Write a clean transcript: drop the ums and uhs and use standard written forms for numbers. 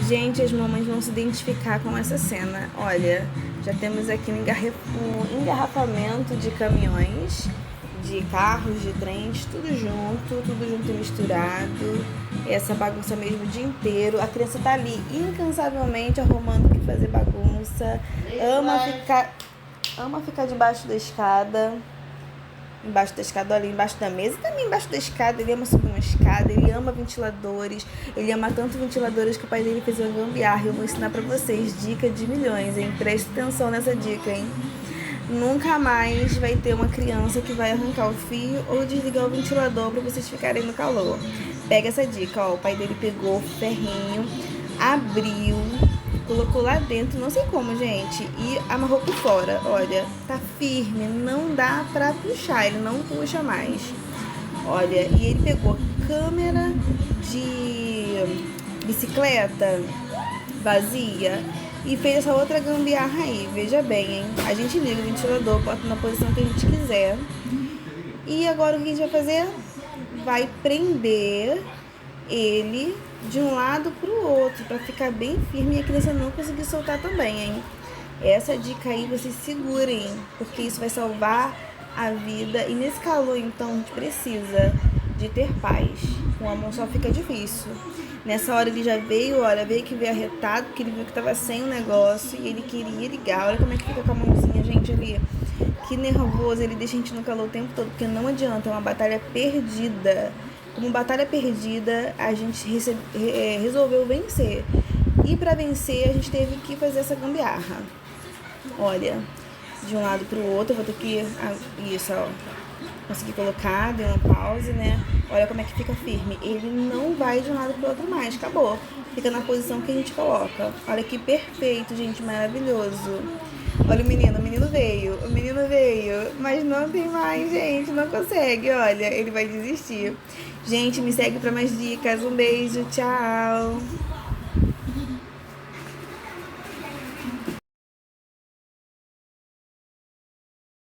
Gente, as mamães vão se identificar com essa cena. Olha, já temos aqui um engarrafamento de caminhões, de carros, de trens, tudo junto e misturado. Essa bagunça mesmo o dia inteiro. A criança tá ali incansavelmente arrumando o que fazer bagunça. Ama ficar debaixo da escada. Embaixo da escada, olha, embaixo da mesa e também embaixo da escada. Ele ama subir uma escada, ele ama ventiladores, ele ama tanto ventiladores que o pai dele fez uma gambiarra. Eu vou ensinar pra vocês, dica de milhões, hein? Preste atenção nessa dica, hein? Nunca mais vai ter uma criança que vai arrancar o fio ou desligar o ventilador pra vocês ficarem no calor. Pega essa dica, ó, o pai dele pegou o ferrinho, abriu, colocou lá dentro, não sei como, gente, e amarrou por fora. Olha, tá firme, não dá pra puxar, ele não puxa mais. Olha, e ele pegou câmera de bicicleta vazia e fez essa outra gambiarra aí. Veja bem, hein? A gente liga o ventilador, bota na posição que a gente quiser. E agora o que a gente vai fazer? Vai prender ele de um lado pro outro, para ficar bem firme e a criança não conseguir soltar também, hein? Essa dica aí vocês segurem, porque isso vai salvar a vida. E nesse calor, então, a gente precisa de ter paz. Com a mão só fica difícil. Nessa hora ele já veio, olha, veio arretado, porque ele viu que tava sem o negócio e ele queria ligar. Olha como é que fica com a mãozinha, gente, ali. Que nervoso, ele deixa a gente no calor o tempo todo, porque não adianta, é uma batalha perdida. Como batalha perdida, a gente resolveu vencer. E para vencer, a gente teve que fazer essa gambiarra. Olha, de um lado pro outro, eu vou ter que... Isso, ó. Consegui colocar, deu uma pausa, né? Olha como é que fica firme. Ele não vai de um lado pro outro mais, acabou. Fica na posição que a gente coloca. Olha que perfeito, gente, maravilhoso. Olha o menino veio, mas não tem mais, gente, não consegue, olha, ele vai desistir. Gente, me segue para mais dicas, um beijo, tchau!